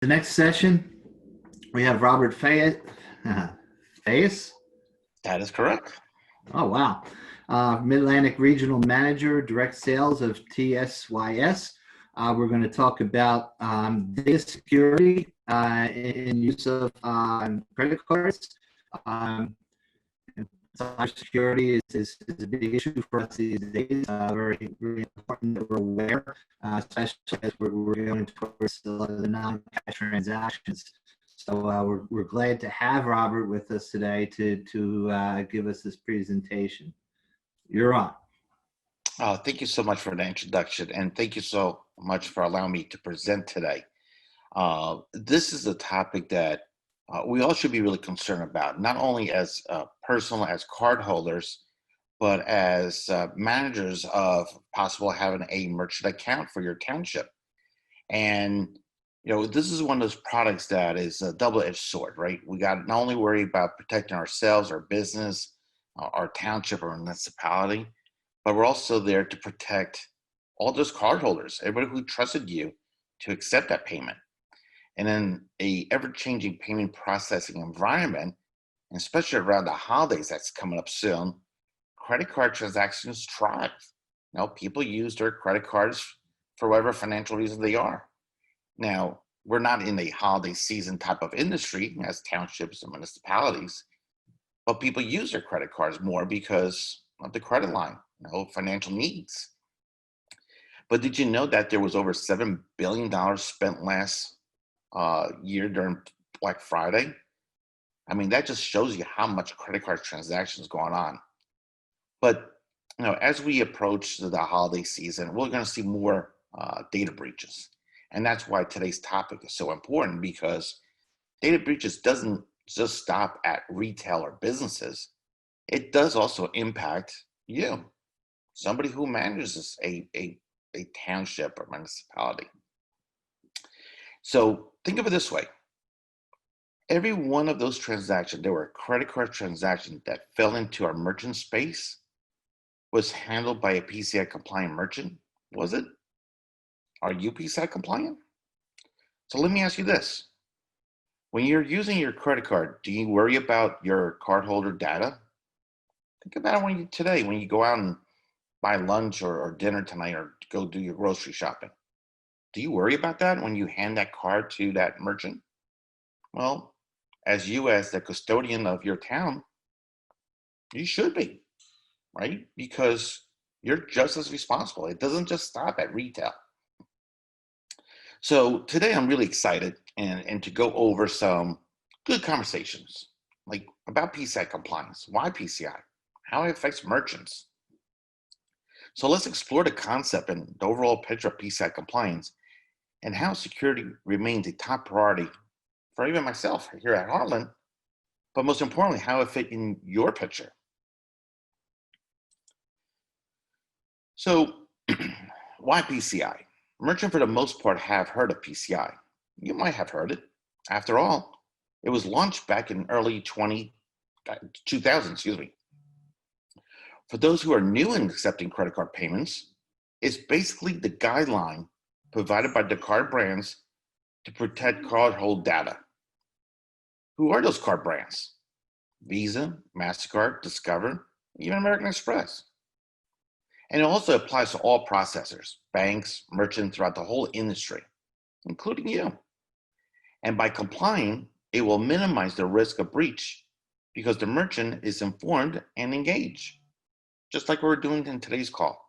The next session, we have Robert Fayette. Fayes? That is correct. Oh, wow. Mid-Atlantic Regional Manager, Direct Sales of TSYS. We're going to talk about data security in use of credit cards. Um, Cybersecurity is a big issue for us these days. Very, very important that we're aware, especially as we're going towards the non-cash transactions. So we're glad to have Robert with us today to give us this presentation. You're on. Thank you so much for the introduction, and thank you so much for allowing me to present today. This is a topic that we all should be really concerned about, not only as personal as cardholders, but as managers of possible having a merchant account for your township. And this is one of those products that is a double-edged sword, right? We got to not only worry about protecting ourselves, our business, our township or municipality, but we're also there to protect all those cardholders, everybody who trusted you to accept that payment. And in a ever-changing payment processing environment, and especially around the holidays that's coming up soon, credit card transactions thrive. People use their credit cards for whatever financial reason they are. Now, we're not in a holiday season type of industry as townships and municipalities, but people use their credit cards more because of the credit line, financial needs. But did you know that there was over $7 billion spent last year during Black Friday? I mean, that just shows you how much credit card transactions going on. But as we approach the holiday season, we're going to see more data breaches. And that's why today's topic is so important, because data breaches doesn't just stop at retail or businesses. It does also impact you, somebody who manages a township or municipality. So think of it this way. Every one of those transactions, there were credit card transactions that fell into our merchant space, was handled by a PCI compliant merchant, was it? Are you PCI compliant? So let me ask you this. When you're using your credit card, do you worry about your cardholder data? Think about it today when you go out and buy lunch or dinner tonight or go do your grocery shopping. Do you worry about that when you hand that card to that merchant? Well, as the custodian of your town, you should be, right? Because you're just as responsible. It doesn't just stop at retail. So today I'm really excited and to go over some good conversations, like about PCI compliance. Why PCI? How it affects merchants. So let's explore the concept and the overall picture of PCI compliance and how security remains a top priority for even myself here at Heartland, but most importantly, how it fit in your picture. So why PCI? Merchants for the most part have heard of PCI. You might have heard it. After all, it was launched back in early 2000, excuse me. For those who are new in accepting credit card payments, it's basically the guideline provided by the card brands to protect cardholder data. Who are those card brands? Visa, MasterCard, Discover, even American Express. And it also applies to all processors, banks, merchants throughout the whole industry, including you. And by complying, it will minimize the risk of breach because the merchant is informed and engaged, just like we're doing in today's call.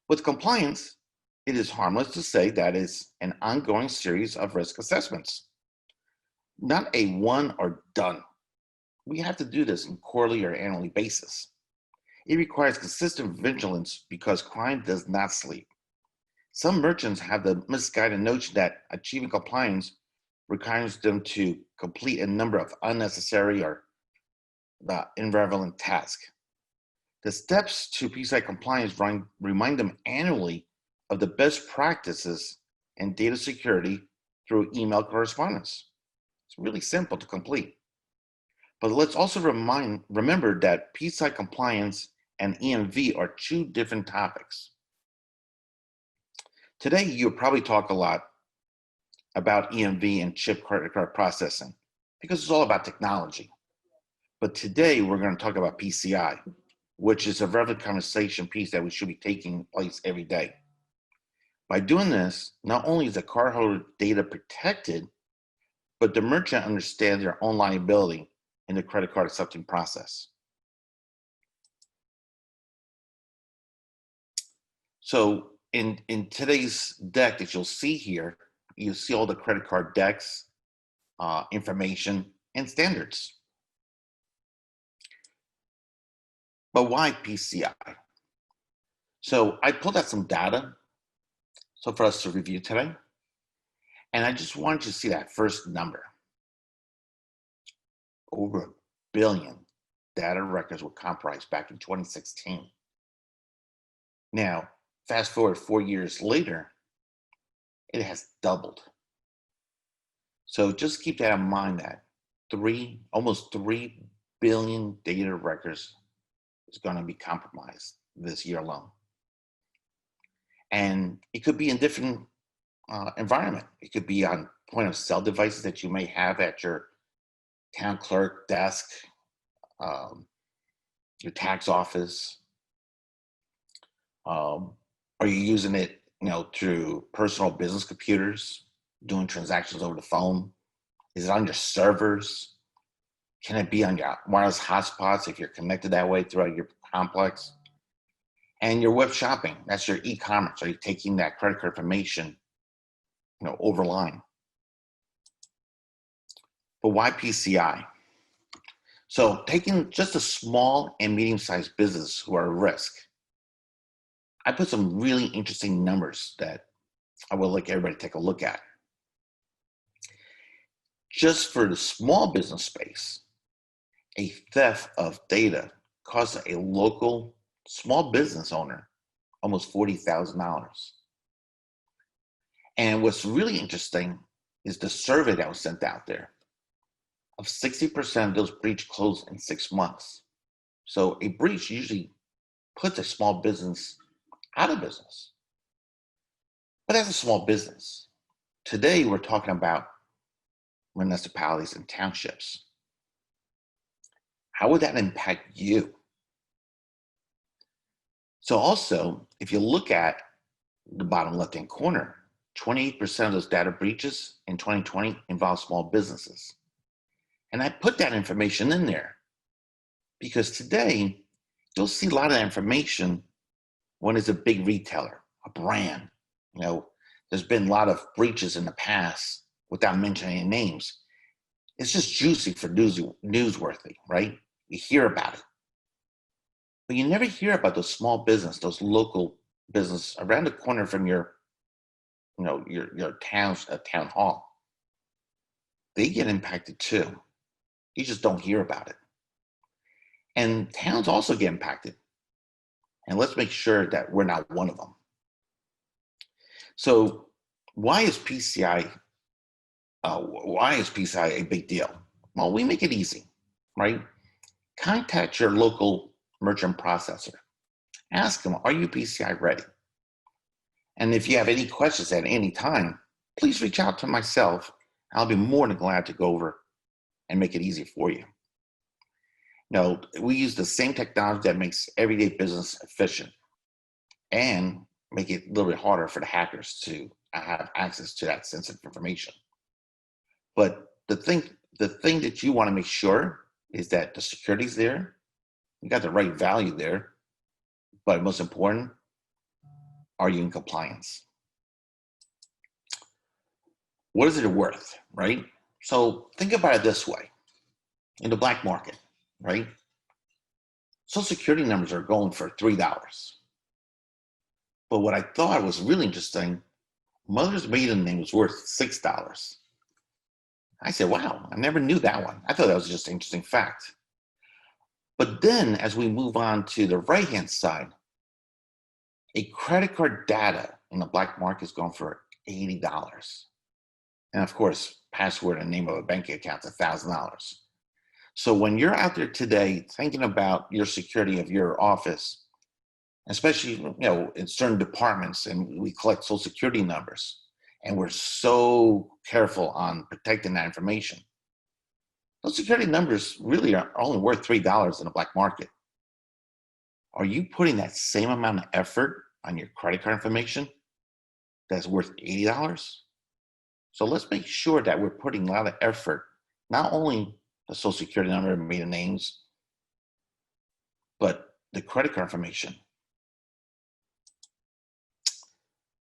With compliance, it is harmless to say that it's an ongoing series of risk assessments, not a one or done. We have to do this on quarterly or annually basis. It requires consistent vigilance because crime does not sleep. Some merchants have the misguided notion that achieving compliance requires them to complete a number of unnecessary or irrelevant tasks. The steps to PCI compliance remind them annually of the best practices and data security through email correspondence. It's really simple to complete. But let's also remember that PCI compliance and EMV are two different topics. Today, you'll probably talk a lot about EMV and chip credit card processing because it's all about technology. But today we're going to talk about PCI, which is a relevant conversation piece that we should be taking place every day. By doing this, not only is the cardholder data protected, but the merchant understands their own liability in the credit card accepting process. So in today's deck that you'll see here, you'll see all the credit card decks, information, and standards. But why PCI? So I pulled out some data for us to review today. And I just wanted you to see that first number. Over 1 billion data records were compromised back in 2016. Now, fast forward 4 years later, it has doubled. So just keep that in mind that almost 3 billion data records is going to be compromised this year alone. And it could be in different environment. It could be on point of sale devices that you may have at your town clerk desk, your tax office. Are you using it, through personal business computers, doing transactions over the phone? Is it on your servers? Can it be on your wireless hotspots if you're connected that way throughout your complex? And your web shopping, that's your e-commerce. Are you taking that credit card information, over line? But why PCI? So taking just a small and medium-sized business who are at risk, I put some really interesting numbers that I would like everybody to take a look at. Just for the small business space, a theft of data costs a local small business owner almost $40,000. And what's really interesting is the survey that was sent out there. Of 60% of those breaches close in 6 months. So a breach usually puts a small business out of business. But as a small business, today we're talking about municipalities and townships. How would that impact you? So also, if you look at the bottom left-hand corner, 28% of those data breaches in 2020 involve small businesses. And I put that information in there because today you'll see a lot of that information when it's a big retailer, a brand. There's been a lot of breaches in the past without mentioning any names. It's just juicy for newsworthy, right? You hear about it. But you never hear about those small business, those local business around the corner from your town hall. They get impacted too. You just don't hear about it. And towns also get impacted. And let's make sure that we're not one of them. So why is PCI a big deal? Well, we make it easy, right? Contact your local merchant processor. Ask them, are you PCI ready? And if you have any questions at any time, please reach out to myself. I'll be more than glad to go over and make it easy for you. We use the same technology that makes everyday business efficient and make it a little bit harder for the hackers to have access to that sensitive information. But the thing that you want to make sure is that the security's there, you got the right value there, but most important, are you in compliance? What is it worth, right? So think about it this way. In the black market, right? Social Security numbers are going for $3. But what I thought was really interesting, mother's maiden name was worth $6. I said, wow, I never knew that one. I thought that was just an interesting fact. But then as we move on to the right-hand side, a credit card data in the black market is going for $80. And of course, password and name of a bank account is $1,000. So when you're out there today thinking about your security of your office, especially in certain departments, and we collect social security numbers, and we're so careful on protecting that information, those security numbers really are only worth $3 in the black market. Are you putting that same amount of effort on your credit card information that's worth $80? So let's make sure that we're putting a lot of effort, not only the social security number and maiden names, but the credit card information.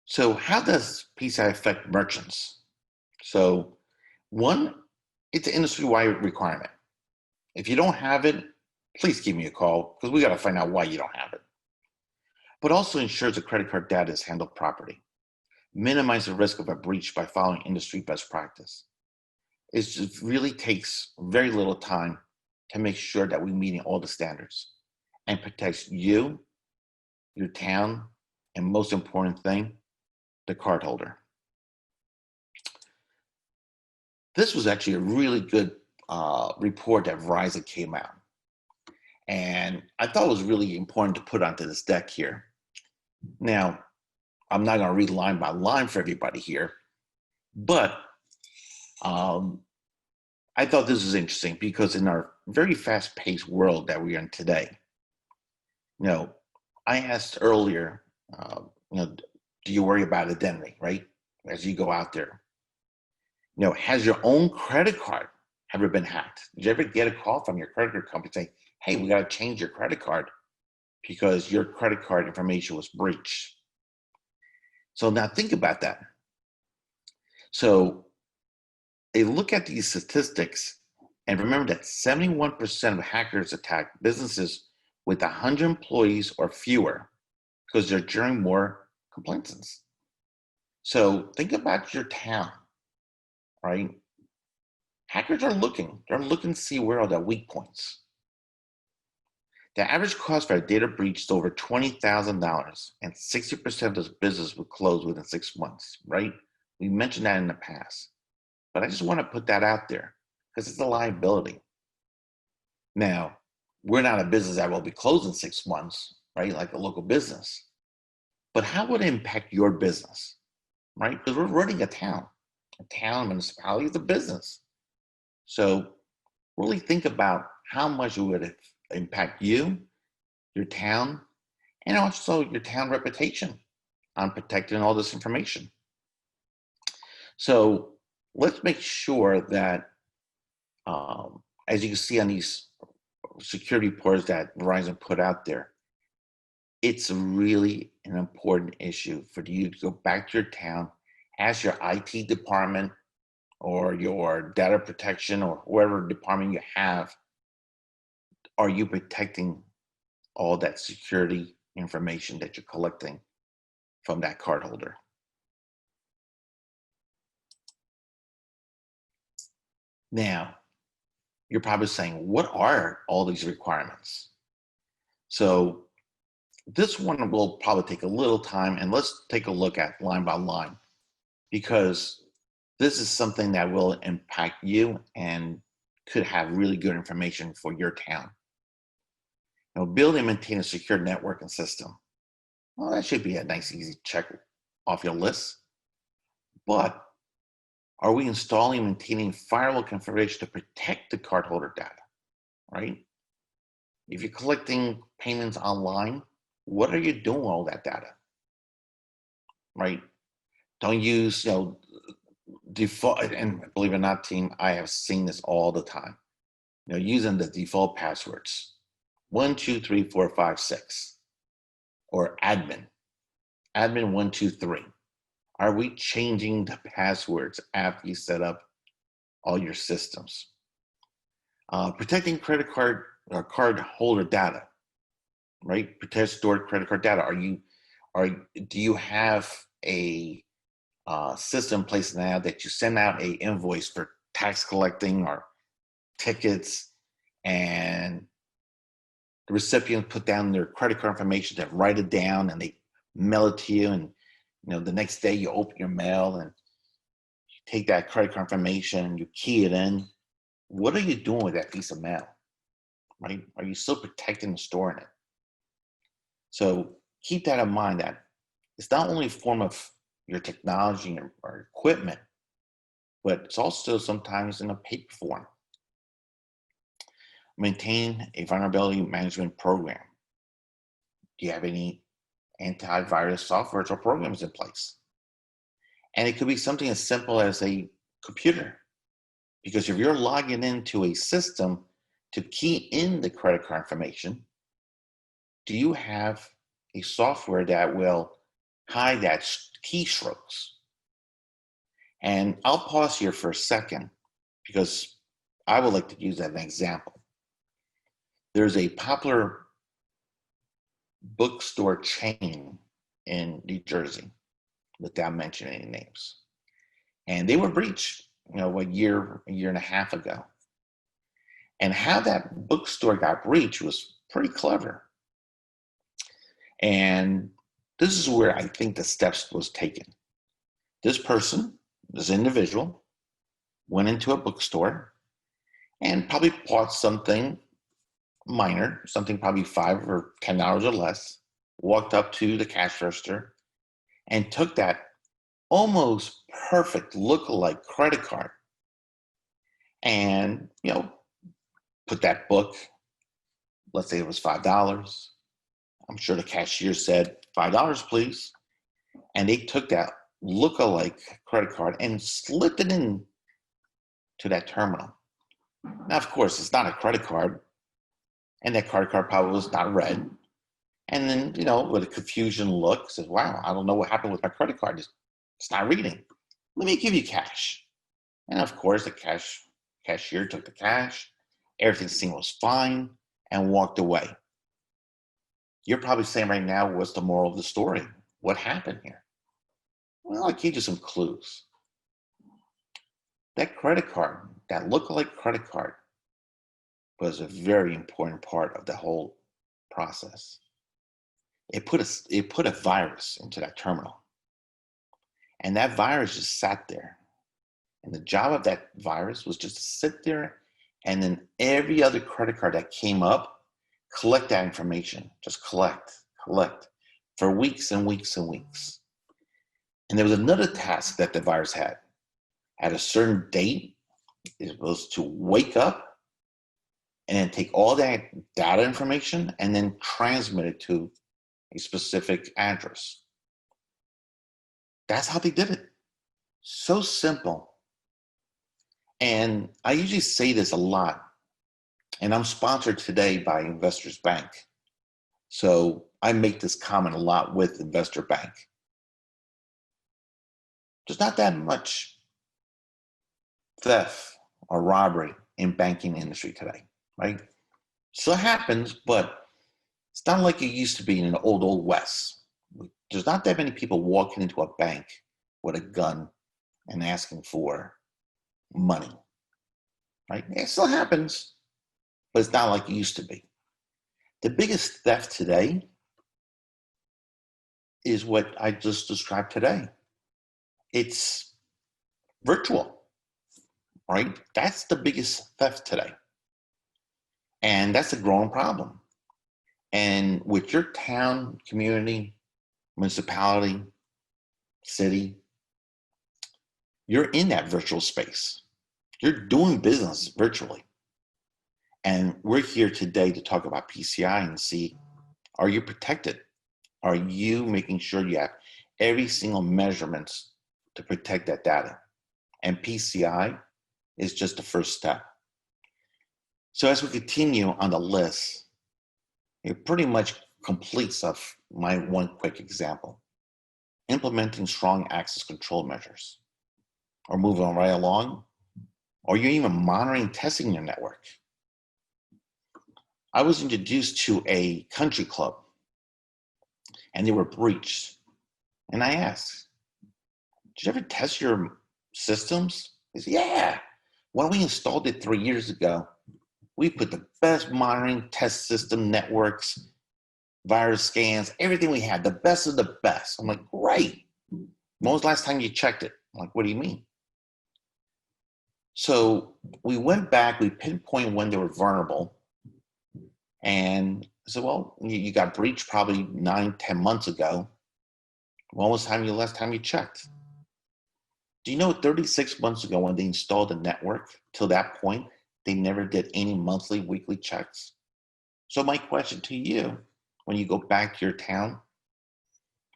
So how does PCI affect merchants? So one, it's an industry-wide requirement. If you don't have it, please give me a call because we got to find out why you don't have it. But also ensures the credit card data is handled properly. Minimize the risk of a breach by following industry best practice. It just really takes very little time to make sure that we're meeting all the standards and protects you, your town, and most important thing, the cardholder. This was actually a really good report that Verizon came out. And I thought it was really important to put onto this deck here. Now, I'm not going to read line by line for everybody here, but I thought this was interesting because in our very fast-paced world that we are in today, I asked earlier, do you worry about identity, right? As you go out there, has your own credit card ever been hacked? Did you ever get a call from your credit card company saying, hey, we got to change your credit card because your credit card information was breached? So now think about that. So they look at these statistics and remember that 71% of hackers attack businesses with 100 employees or fewer because they're generating more complaints. So think about your town, right? Hackers are looking. They're looking to see where are the weak points. The average cost for a data breach is over $20,000, and 60% of those businesses would close within 6 months, right? We mentioned that in the past. But I just want to put that out there because it's a liability. Now, we're not a business that will be closed in 6 months, right? Like a local business. But how would it impact your business, right? Because we're running a town. A town, municipality is a business. So really think about how much it would impact you, your town, and also your town reputation on protecting all this information. So let's make sure that, as you can see on these security reports that Verizon put out there, it's really an important issue for you to go back to your town, ask your IT department or your data protection or whoever department you have, are you protecting all that security information that you're collecting from that cardholder? Now, you're probably saying, what are all these requirements? So this one will probably take a little time, and let's take a look at line by line, because this is something that will impact you and could have really good information for your town. Build and maintain a secure networking system. Well, that should be a nice, easy check off your list. But are we installing and maintaining firewall configuration to protect the cardholder data, right? If you're collecting payments online, what are you doing with all that data, right? Don't use, default, and believe it or not, team, I have seen this all the time. Using the default passwords, 1, 2, 3, 4, 5, 6, or admin 1, 2, 3. Are we changing the passwords after you set up all your systems? Protecting credit card or card holder data, right? Protect stored credit card data. Do you have a system in place now that you send out a invoice for tax collecting or tickets, and the recipient put down their credit card information, they write it down and they mail it to you, and the next day you open your mail and you take that credit card information and you key it in. What are you doing with that piece of mail, right? Are you still protecting and storing it? So keep that in mind, that it's not only a form of your technology or equipment, but it's also sometimes in a paper form. Maintain a vulnerability management program. Do you have any antivirus software or programs in place? And it could be something as simple as a computer. Because if you're logging into a system to key in the credit card information, do you have a software that will hide that keystrokes? And I'll pause here for a second because I would like to use that as an example. There's a popular bookstore chain in New Jersey, without mentioning any names. And they were breached, a year and a half ago. And how that bookstore got breached was pretty clever. And this is where I think the steps was taken. This person, this individual, went into a bookstore and probably bought something minor, something probably $5 or $10 or less, walked up to the cash register and took that almost perfect look-alike credit card and, put that book, let's say it was $5. I'm sure the cashier said, $5, please. And they took that look-alike credit card and slipped it in to that terminal. Now, of course, it's not a credit card, and that credit card probably was not red. And then, with a confusion look, says, wow, I don't know what happened with my credit card. It's not reading. Let me give you cash. And of course, the cashier took the cash. Everything seemed was fine and walked away. You're probably saying right now, what's the moral of the story? What happened here? Well, I gave you some clues. That credit card, that lookalike credit card, was a very important part of the whole process. It put a virus into that terminal. And that virus just sat there. And the job of that virus was just to sit there, and then every other credit card that came up, collect that information. Just collect for weeks and weeks and weeks. And there was another task that the virus had. At a certain date, it was to wake up and then take all that data information and then transmit it to a specific address. That's how they did it. So simple. And I usually say this a lot, and I'm sponsored today by Investors Bank. So I make this comment a lot with Investor Bank. There's not that much theft or robbery in banking industry today, right? Still happens, but it's not like it used to be in the old West. There's not that many people walking into a bank with a gun and asking for money, right? It still happens, but it's not like it used to be. The biggest theft today is what I just described today. It's virtual, right? That's the biggest theft today. And that's a growing problem. And with your town, community, municipality, city, you're in that virtual space. You're doing business virtually. And we're here today to talk about PCI and see, are you protected? Are you making sure you have every single measurements to protect that data? And PCI is just the first step. So as we continue on the list, it pretty much completes of my one quick example. Implementing strong access control measures, or moving right along, or you're even monitoring, testing your network. I was introduced to a country club and they were breached. And I asked, did you ever test your systems? He said, yeah. When we installed it 3 years ago, we put the best monitoring test system networks, virus scans, everything we had, the best of the best. I'm like, great. When was the last time you checked it? I'm like, what do you mean? So we went back, we pinpointed when they were vulnerable. And I said, well, you got breached probably 9-10 months ago. When was time you last time you checked? Do you know 36 months ago when they installed the network, till that point, they never did any monthly, weekly checks? So my question to you, when you go back to your town,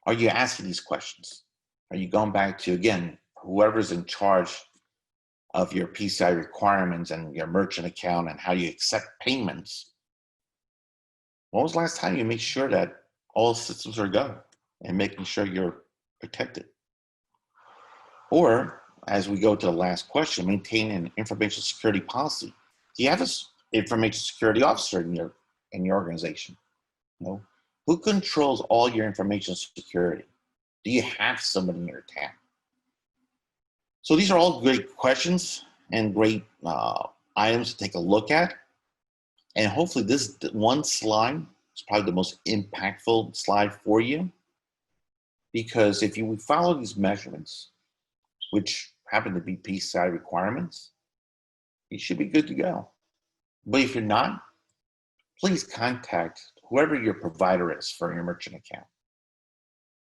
are you asking these questions? Are you going back to, again, whoever's in charge of your PCI requirements and your merchant account and how you accept payments? When was the last time you made sure that all systems are go and making sure you're protected? Or, as we go to the last question, maintain an information security policy. Do you have an information security officer in your organization? No. Who controls all your information security? Do you have somebody in your town? So these are all great questions and great items to take a look at. And hopefully this one slide is probably the most impactful slide for you, because if you follow these measurements, which happen to be PCI requirements, you should be good to go. But if you're not, please contact whoever your provider is for your merchant account.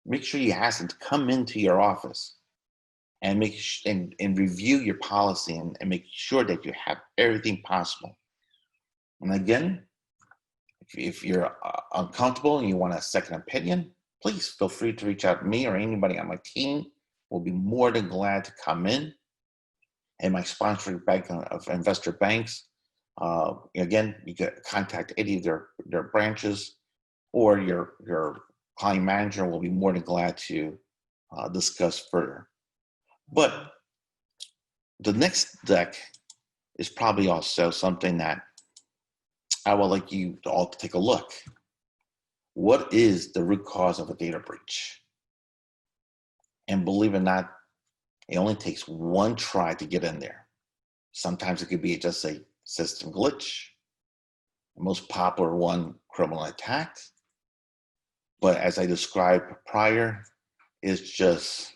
Make sure you ask them to come into your office and and review your policy and make sure that you have everything possible. And again, if you're uncomfortable and you want a second opinion, please feel free to reach out to me or anybody on my team. We'll be more than glad to come in. And my sponsoring bank of investor banks, again, you can contact any of their branches, or your client manager will be more than glad to discuss further. But the next deck is probably also something that I would like you all to take a look. What is the root cause of a data breach? And believe it or not, it only takes one try to get in there. Sometimes it could be just a system glitch, the most popular one, criminal attack. But as I described prior, it's just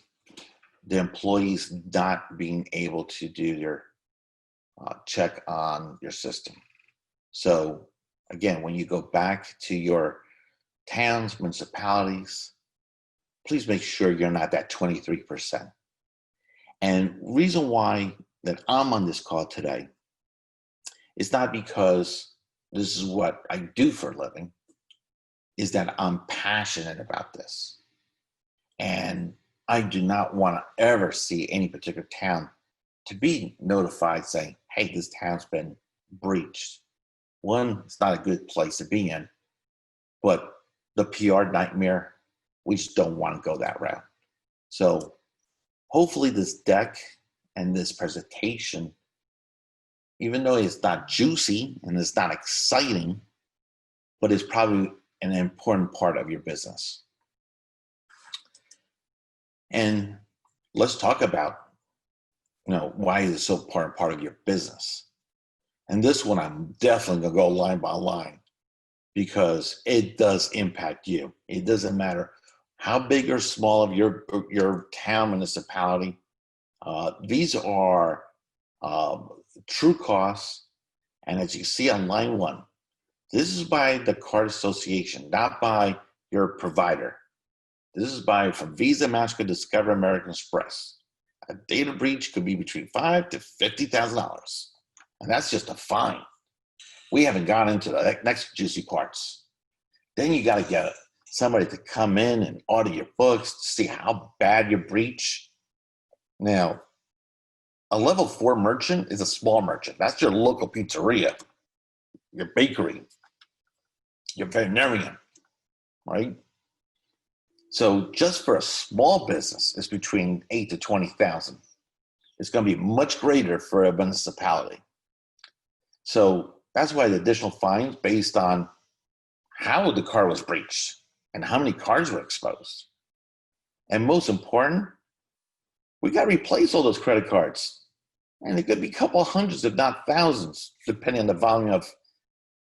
the employees not being able to do their check on your system. So again, when you go back to your towns, municipalities, please make sure you're not that 23%. And reason why that I'm on this call today is not because this is what I do for a living, is that I'm passionate about this. And I do not want to ever see any particular town to be notified saying, hey, this town's been breached. One, it's not a good place to be in, but the PR nightmare, we just don't want to go that route. So hopefully this deck and this presentation, even though it's not juicy and it's not exciting, but it's probably an important part of your business. And let's talk about, why is it so important part of your business? And this one, I'm definitely gonna go line by line, because it does impact you. It doesn't matter how big or small of your town, municipality. These are true costs. And as you see on line one, this is by the card association, not by your provider. This is from Visa, MasterCard, Discover, American Express. A data breach could be between $5,000 to $50,000. And that's just a fine. We haven't gone into the next juicy parts. Then you got to get somebody to come in and audit your books to see how bad your breach. Now, a level 4 merchant is a small merchant. That's your local pizzeria, your bakery, your veterinarian, right? So just for a small business, it's between 8 to 20,000. It's going to be much greater for a municipality. So that's why the additional fines based on how the card was breached and how many cards were exposed. And most important, we got to replace all those credit cards. And it could be a couple of hundreds, if not thousands, depending on the volume of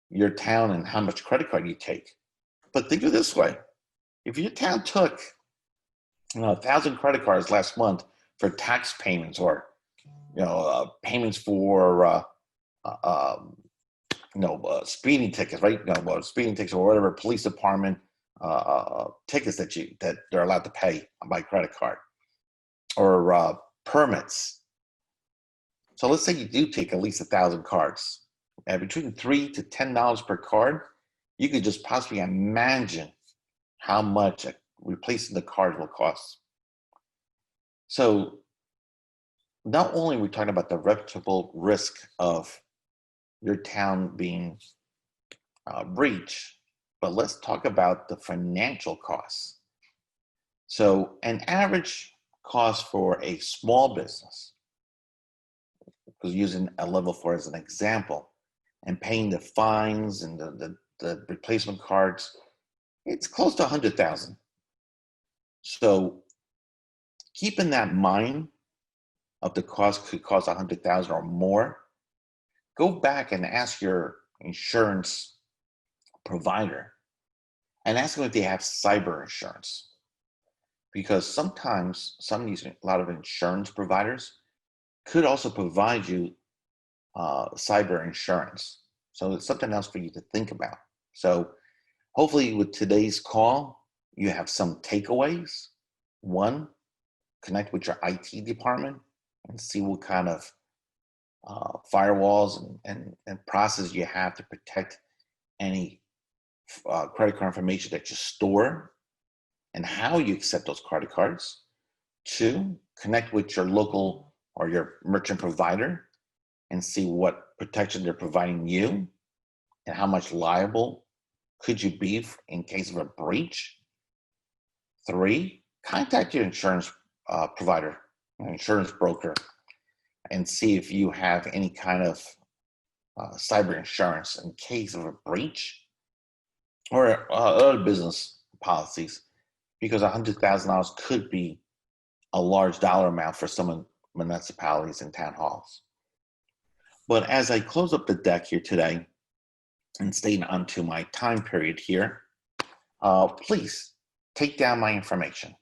your town and how much credit card you take. But think of it this way. If your town took 1,000 credit cards last month for tax payments or payments for speeding tickets, right? Speeding tickets or whatever, police department, tickets that they're allowed to pay by credit card, or permits. So let's say you do take at least 1,000 cards, and between $3 to $10 per card, you could just possibly imagine how much replacing the card will cost. So not only are we talking about the reputable risk of your town being breached, but let's talk about the financial costs. So an average cost for a small business, because using a level 4 as an example, and paying the fines and the replacement cards, it's close to 100,000. So keeping that in mind of the cost could cost 100,000 or more, go back and ask your insurance provider and ask them if they have cyber insurance. Because sometimes a lot of insurance providers could also provide you cyber insurance. So it's something else for you to think about. So hopefully with today's call, you have some takeaways. One, connect with your IT department and see what kind of firewalls and process you have to protect any credit card information that you store and how you accept those credit cards. Two, connect with your local or your merchant provider and see what protection they're providing you and how much liable could you be in case of a breach. Three, contact your insurance provider, an insurance broker, and see if you have any kind of cyber insurance in case of a breach or other business policies, because $100,000 could be a large dollar amount for some municipalities and town halls. But as I close up the deck here today and staying onto my time period here, please take down my information.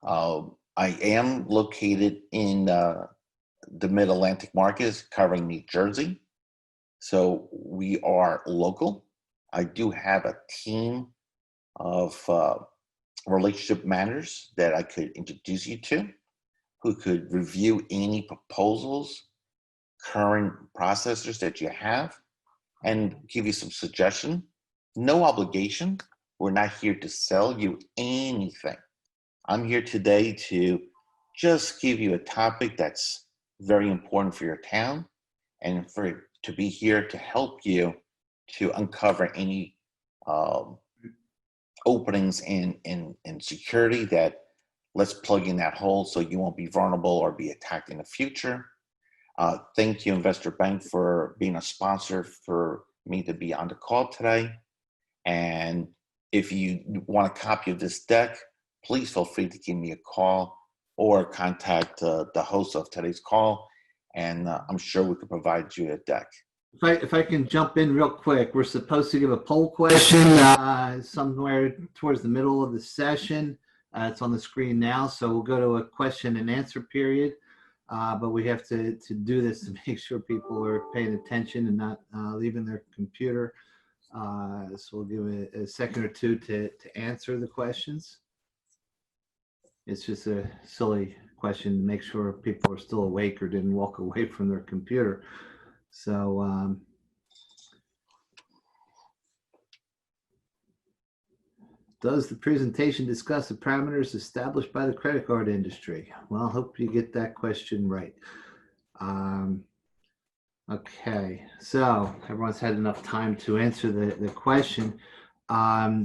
I am located in the Mid-Atlantic market, covering New Jersey. So we are local. I do have a team of relationship managers that I could introduce you to, who could review any proposals, current processors that you have, and give you some suggestion. No obligation. We're not here to sell you anything. I'm here today to just give you a topic that's very important for your town, and to be here to help you to uncover any openings in security that let's plug in that hole so you won't be vulnerable or be attacked in the future. Thank you, Investor Bank, for being a sponsor for me to be on the call today. And if you want a copy of this deck, please feel free to give me a call or contact the host of today's call, and I'm sure we can provide you a deck. If I can jump in real quick, we're supposed to give a poll question somewhere towards the middle of the session. It's on the screen now, so we'll go to a question and answer period. But we have to do this to make sure people are paying attention and not leaving their computer. So we'll give it a second or two to answer the questions. It's just a silly question to make sure people are still awake or didn't walk away from their computer. So does the presentation discuss the parameters established by the credit card industry? Well, I hope you get that question right. Okay, so everyone's had enough time to answer the question.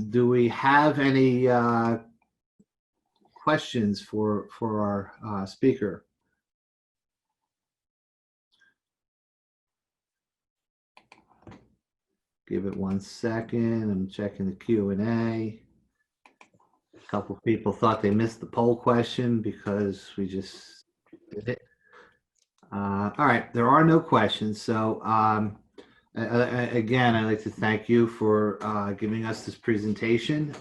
Do we have any questions for our speaker? Give it 1 second. I'm checking the Q&A. A couple of people thought they missed the poll question because we just did it. All right, there are no questions. So again, I'd like to thank you for giving us this presentation.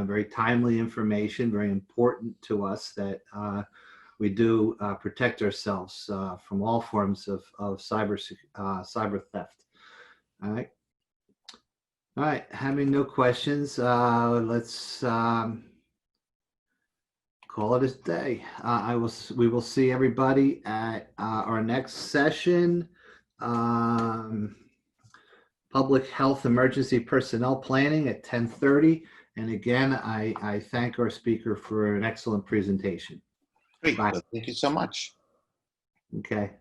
Very timely information, very important to us that we do protect ourselves from all forms of cyber theft. All right. All right, having no questions, let's call it a day. We will see everybody at our next session. Um, Public Health Emergency Personnel Planning at 10:30. And again, I thank our speaker for an excellent presentation. Great. Bye. Thank you so much. Okay.